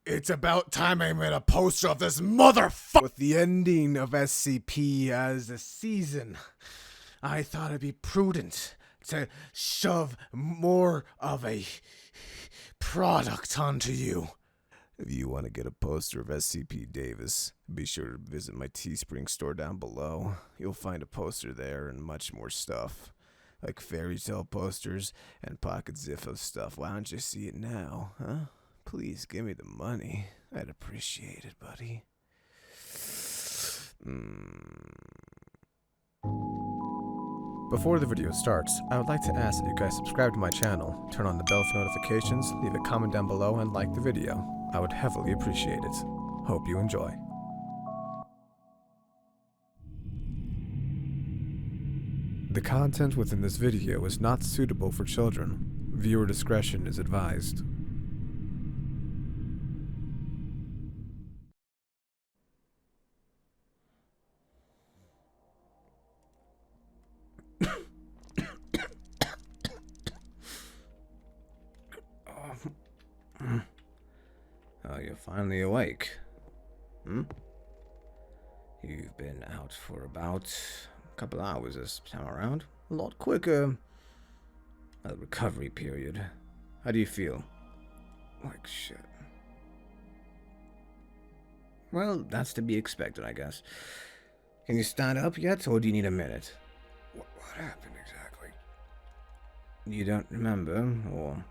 It's about time I made a poster of this motherfucker with the ending of SCP as a season. I thought it'd be prudent to shove more of a product onto you. If you want to get a poster of SCP Davis, be sure to visit my Teespring store down below. You'll find a poster there and much more stuff, like fairy tale posters and pocket Zippo stuff. Why don't you see it now, huh? Please give me the money. I'd appreciate it, buddy. Before the video starts, I would like to ask that you guys subscribe to my channel, turn on the bell for notifications, leave a comment down below, and like the video. I would heavily appreciate it. Hope you enjoy. The content within this video is not suitable for children. Viewer discretion is advised. Oh, you're finally awake. You've been out for about a couple hours this time around. A lot quicker. A recovery period. How do you feel? Like shit. Well, that's to be expected, I guess. Can you stand up yet, or do you need a minute? What happened exactly? You don't remember, or...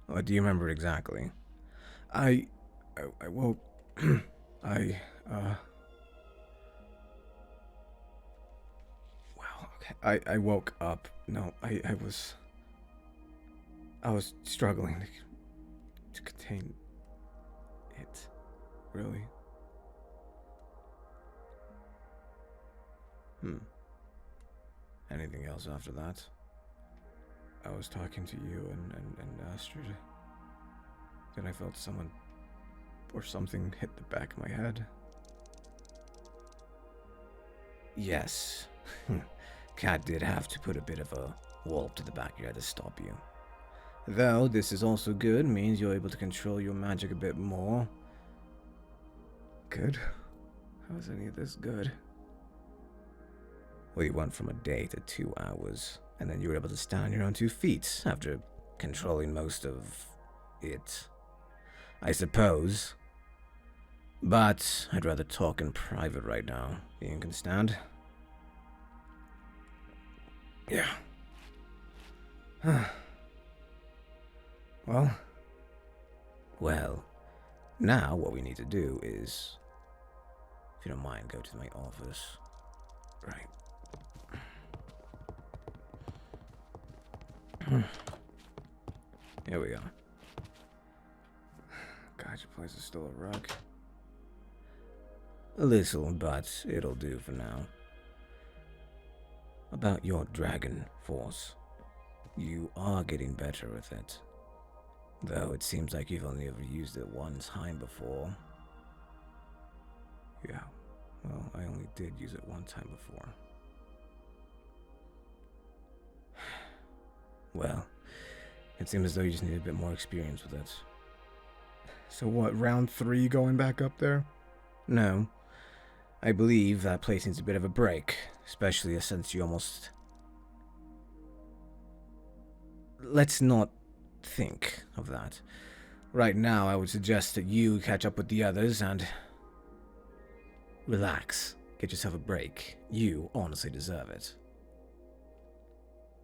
What do you remember exactly? I woke... Wow, okay. I woke up. No, I was struggling to contain it. Really? Anything else after that? I was talking to you and Astrid. Then I felt someone or something hit the back of my head. Yes. Cat did have to put a bit of a wall to the back of your head to stop you. Though this is also good, means you're able to control your magic a bit more. Good? How is any of this good? Well, you went from a day to 2 hours. And then you were able to stand on your own 2 feet after controlling most of it, I suppose. But I'd rather talk in private right now. You can stand? Yeah. Well, now what we need to do is, if you don't mind, go to my office. Right. Here we go. God, your place is still a wreck. A little, but it'll do for now. About your dragon force. You are getting better with it. Though it seems like you've only ever used it one time before. Yeah, well, I only did use it one time before. Well, it seems as though you just need a bit more experience with it. So what, round 3 going back up there? No. I believe that place needs a bit of a break, especially since you almost... Let's not think of that. Right now, I would suggest that you catch up with the others and... relax. Get yourself a break. You honestly deserve it.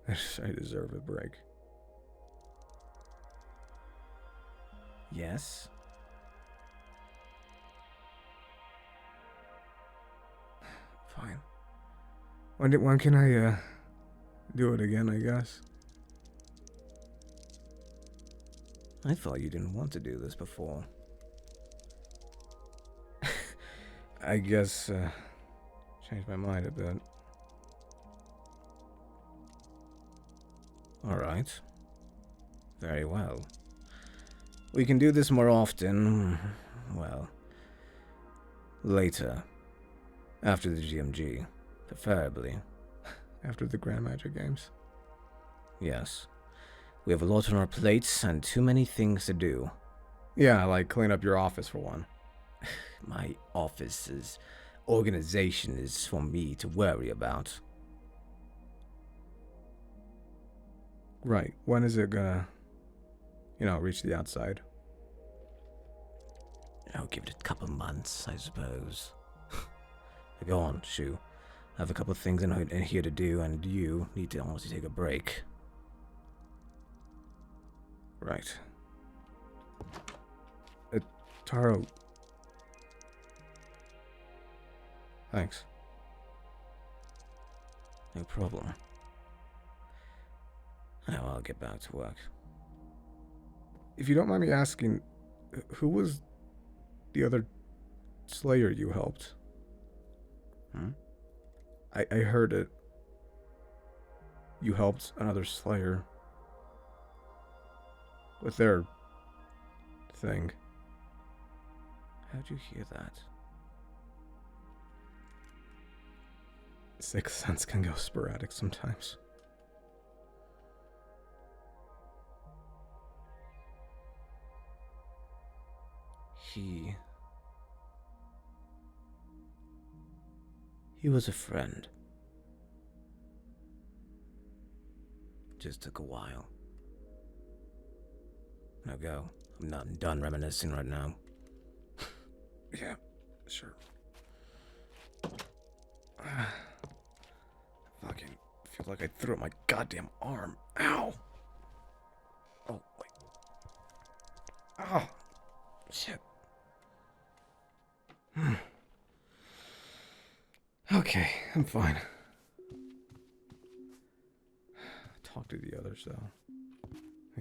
I deserve a break. Yes? Fine. When can I, do it again, I guess? I thought you didn't want to do this before. I guess, changed my mind a bit. Alright. Very well. We can do this more often. Well, later. After the GMG. Preferably. After the Grand Magic Games. Yes. We have a lot on our plates and too many things to do. Yeah, like clean up your office for one. My office's organization is for me to worry about. Right. When is it gonna, reach the outside? I'll give it a couple months, I suppose. Go on, Shu. I have a couple of things in here to do, and you need to honestly take a break. Right. Taro. Thanks. No problem. Now I'll get back to work. If you don't mind me asking, who was the other Slayer you helped? I heard it. You helped another Slayer with their thing. How'd you hear that? Sixth sense can go sporadic sometimes. He was a friend. Just took a while. Now go. I'm not done reminiscing right now. Yeah, sure. Fucking feel like I threw up my goddamn arm. Ow! Oh, wait. Oh, shit. Okay, I'm fine. Talk to the others, though.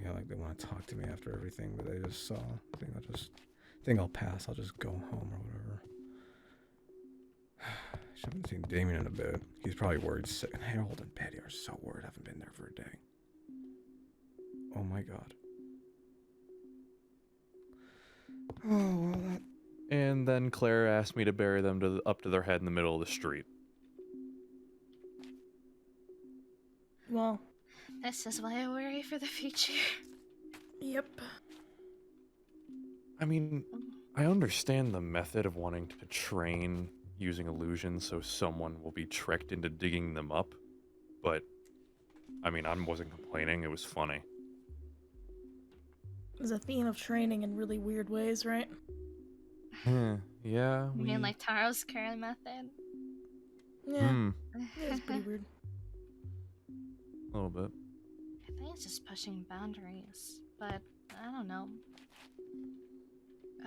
Yeah, like they want to talk to me after everything that I just saw. I think I'll pass. I'll just go home or whatever. I haven't seen Damien in a bit. He's probably worried sick. And Harold and Patty are so worried I haven't been there for a day. Oh my god. Oh, well, that... And then Claire asked me to bury them up to their head in the middle of the street. Well, This is why I worry for the future. yep. I mean, I understand the method of wanting to train using illusions so someone will be tricked into digging them up, but, I mean, I wasn't complaining, it was funny. There's a theme of training in really weird ways, right? Yeah, You mean like Taro's current method? Yeah, it's pretty weird. A little bit. I think it's just pushing boundaries, but I don't know.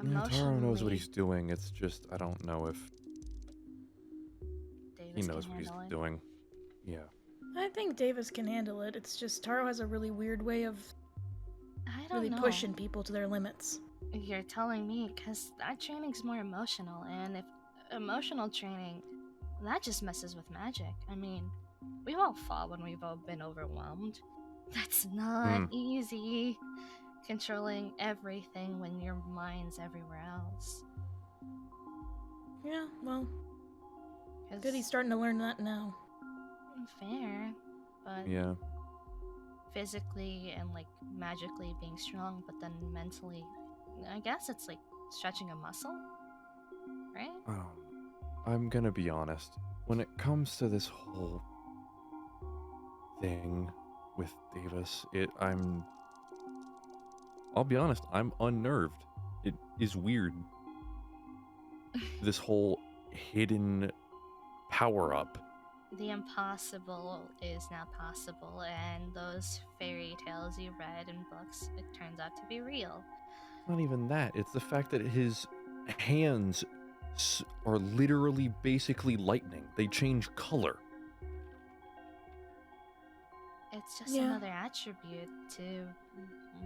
Yeah, Taro knows what he's doing, it's just, I don't know if he Davis knows can what he's handle it. doing. Yeah. I think Davis can handle it. It's just Taro has a really weird way of I don't really know. pushing people to their limits. You're telling me, because that training's more emotional, and if emotional training, that just messes with magic. I mean, we've all fought when we've all been overwhelmed. That's not easy. Controlling everything when your mind's everywhere else. Yeah, well, 'Cause good he's starting to learn that now. fair, but Yeah. physically and like magically being strong, but then mentally, I guess it's like stretching a muscle, right? I'm gonna be honest. When it comes to this whole thing with Davis, I'll be honest, I'm unnerved. It is weird. This whole hidden power-up. The impossible is now possible, and those fairy tales you read in books, it turns out to be real. It's not even that. It's the fact that his hands are literally basically lightning. They change color. It's just Yeah. another attribute to.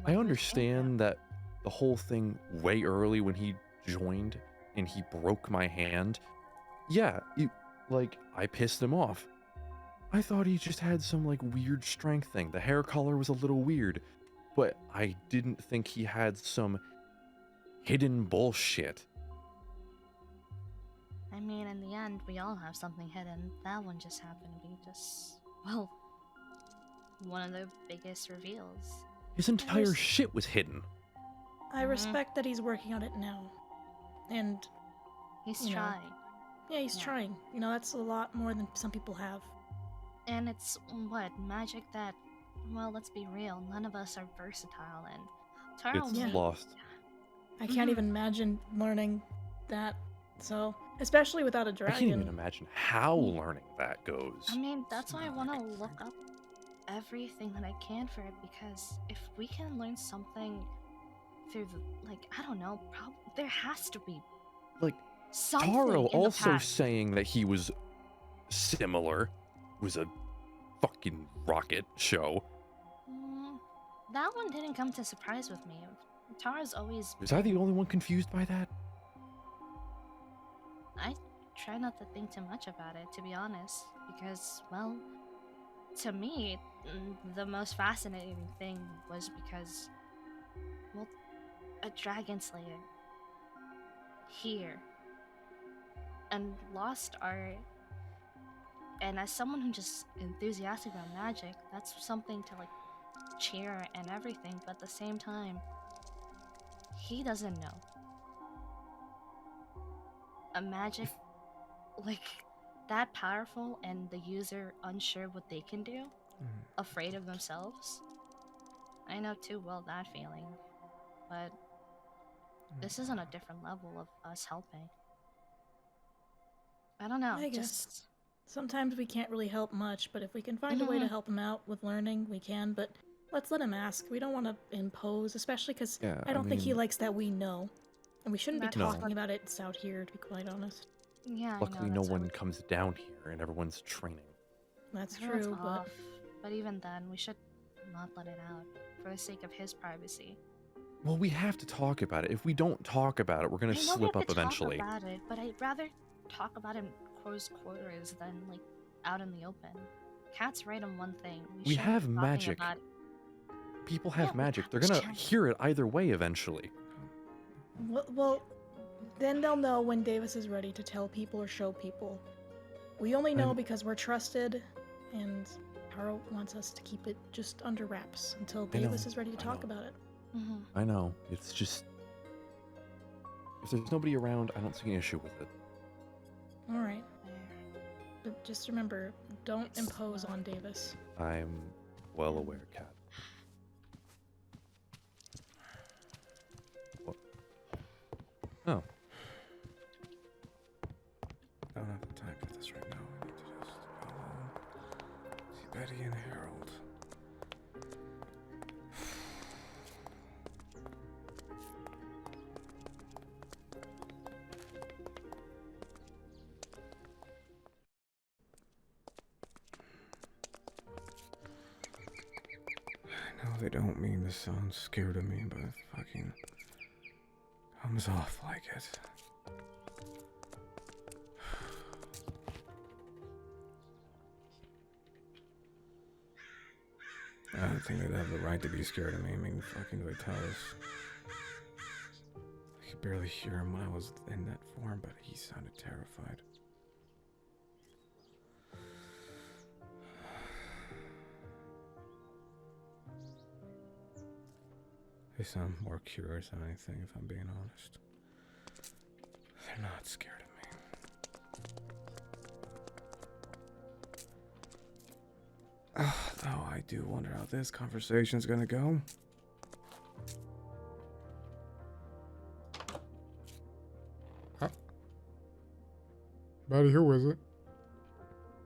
I understand that the whole thing way early when he joined and he broke my hand. Yeah, I pissed him off. I thought he just had some weird strength thing. The hair color was a little weird, but I didn't think he had some hidden bullshit. I mean, in the end, we all have something hidden. That one just happened to be just, well, one of the biggest reveals. His entire shit was hidden. I respect that he's working on it now. And He's You know. trying. yeah, he's trying. You know, that's a lot more than some people have. And it's what magic that, well, let's be real, none of us are versatile, and Taro It's Yeah. lost. I can't Mhm. even imagine learning that. So, especially without a I dragon. can't even imagine how learning that goes. I mean, that's why I want to look up everything that I can for it, because if we can learn something through the, like, I don't know, there has to be Like, something Taro in the also past. saying that he was similar was a fucking rocket show. That one didn't come to surprise with me. Tara's always. Was I the only one confused by that? I try not to think too much about it, to be honest, because, well, to me, the most fascinating thing was because, well, a dragon slayer here and lost art. And as someone who's just enthusiastic about magic, that's something to like cheer and everything, but at the same time, he doesn't know. A magic like that powerful and the user unsure what they can do, afraid of themselves. I know too well that feeling, but this is on a different level of us helping. I don't know. I guess. Just Sometimes we can't really help much, but if we can find a way to help him out with learning, we can. But let's let him ask. We don't want to impose, especially because Yeah, I don't think he mean, likes that we know. And we shouldn't be That's No. talking about it out here, to be quite honest. yeah. luckily I know, no that's how one we- comes down here and everyone's training. That's I know it's true, but off, but even then, we should not let it out for the sake of his privacy. Well, we have to talk about it. If we don't talk about it, we're gonna I know we slip have up to eventually. talk about it, but I'd rather talk about it in close quarters than like out in the open. Cat's right on one thing. We shouldn't have be talking magic. about it. People Yeah, have we magic. have They're gonna magic. hear it either way eventually. well, then they'll know when Davis is ready to tell people or show people. We only know I'm- because we're trusted, and Taro wants us to keep it just under wraps until I know, Davis is ready to I talk know. about it. Mhm. I know. It's just if there's nobody around, I don't see an issue with it. All right, There. but just remember, don't It's impose not- on Davis. I'm well aware, Kat. What? Oh. I don't have the time for this right now. I need to just go home. See Betty and Harold. I know they don't mean to sound scared of me, but it fucking comes off like it. I don't think they'd have the right to be scared of me. I mean, fucking Vitalis. I could barely hear him when I was in that form, but he sounded terrified. They sound more curious than anything, if I'm being honest. They're not scared of me. Though I do wonder how this conversation's gonna go. Buddy, who is it?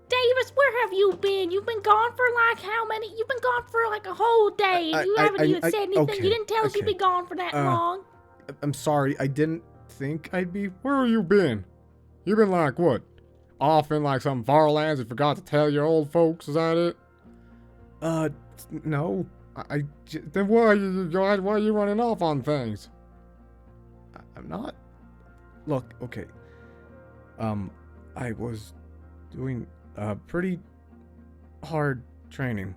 Davis, where have you been? You've been gone for like how many? You've been gone for like a whole day, and you haven't even said anything. okay, You didn't tell us you've okay. been gone for that long. I'm sorry, I didn't think I'd be. Where have you been? You been like what? Off in like some far lands and forgot to tell your old folks? Is that it? No. Then why are you running off on things? I'm not. Look, okay. I was doing pretty hard training.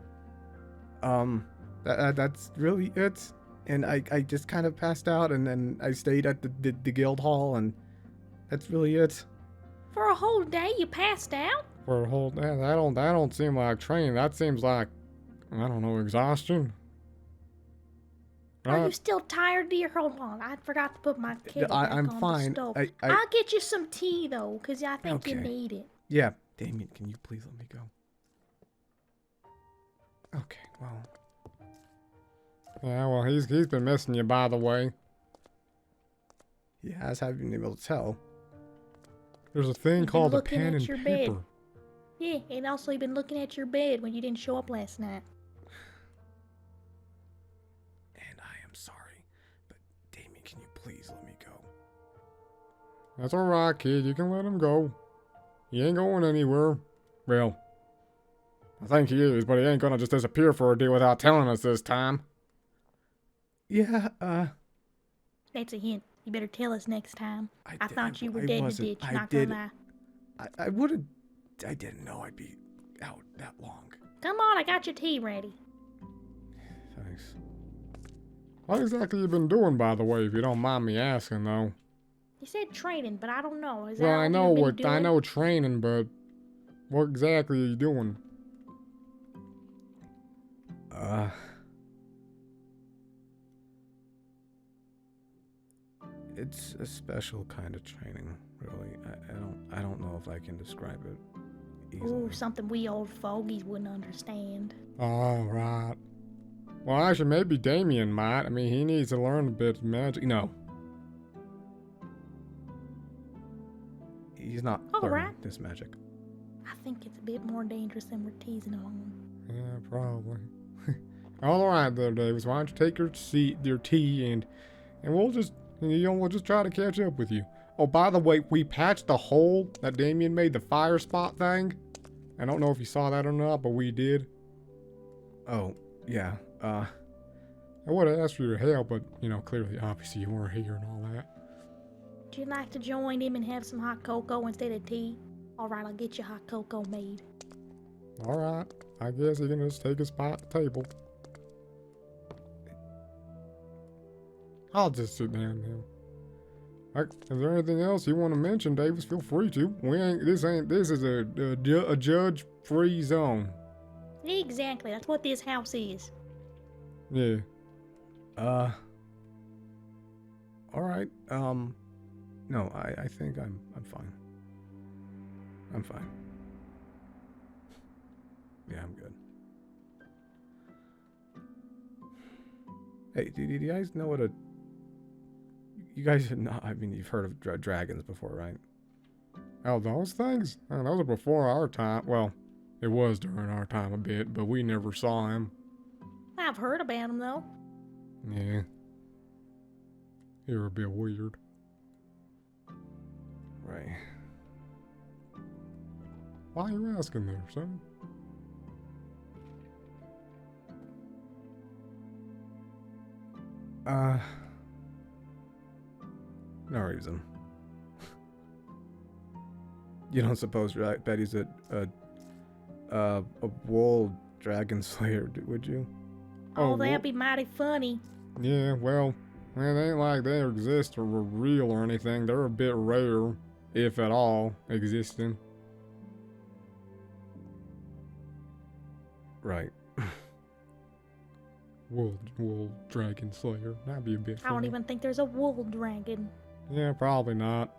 That's really it. And I just kind of passed out, and then I stayed at the guild hall, and that's really it. For a whole day, you passed out? For a whole day, that don't seem like training. That seems like, I don't know, exhaustion. Are you still tired, dear? Hold on, I forgot to put my kettle back I'm on fine. the stove. I- I'll get you some tea though, cause I think you Okay. need it. Yeah, Damien, can you please let me go? Okay, well. Yeah, well, he's been missing you, by the way. He has, haven't been able to tell. There's a thing You've been called a looking pen at and your paper. bed. Yeah, and also you've been looking at your bed when you didn't show up last night. And I am sorry, but Damien, can you please let me go? That's alright, kid. You can let him go. He ain't going anywhere. Well, I think he is, but he ain't gonna just disappear for a day without telling us this time. Yeah, That's a hint. You better tell us next time. I did- thought you were I dead in the wasn't- ditch, I not did- gonna lie. I wouldn't. I didn't know I'd be out that long. Come on, I got your tea ready. Thanks. What exactly you been doing, by the way, if you don't mind me asking, though? You said training, but I don't know. Is that Well, all I you've know been what I doing? know training, but what exactly are you doing? It's a special kind of training, really. I don't know if I can describe it easily. Ooh, something we old fogies wouldn't understand. All right. Well, actually, maybe Damien might. I mean, he needs to learn a bit of magic. No. He's not All learning right. this magic. I think it's a bit more dangerous than we're teasing on. Yeah, probably. All right, there, Davis. Why don't you take your tea, and we'll just, we'll just try to catch up with you. Oh, by the way, we patched the hole that Damien made, the fire spot thing. I don't know if you saw that or not, but we did. Oh, yeah. I would have asked for your help, but clearly, obviously, you weren't here and all that. Would you like to join him and have some hot cocoa instead of tea? All right, I'll get you hot cocoa made. All right. I guess you can just take a spot at the table. I'll just sit down now. Is there anything else you want to mention, Davis? Feel free to. This is a judge-free zone. Exactly, that's what this house is. Yeah. All right. No, I think I'm fine. I'm fine. Yeah, I'm good. Hey, do you guys know what a... You guys, I mean, you've heard of dragons before, right? Oh, those things? Oh, those are before our time. Well, it was during our time a bit, but we never saw him. I've heard about them though. Yeah. You're a bit weird. Right. Why are you asking there, son? No reason. You don't suppose Betty's a wool dragon slayer, would you? Oh, Oh, that'd be mighty funny. Yeah, well, it ain't like they exist or were real or anything. They're a bit rare, if at all, existing. Right. Wool dragon slayer. That'd be a bit I don't funny. even think there's a wool dragon. Yeah, probably not.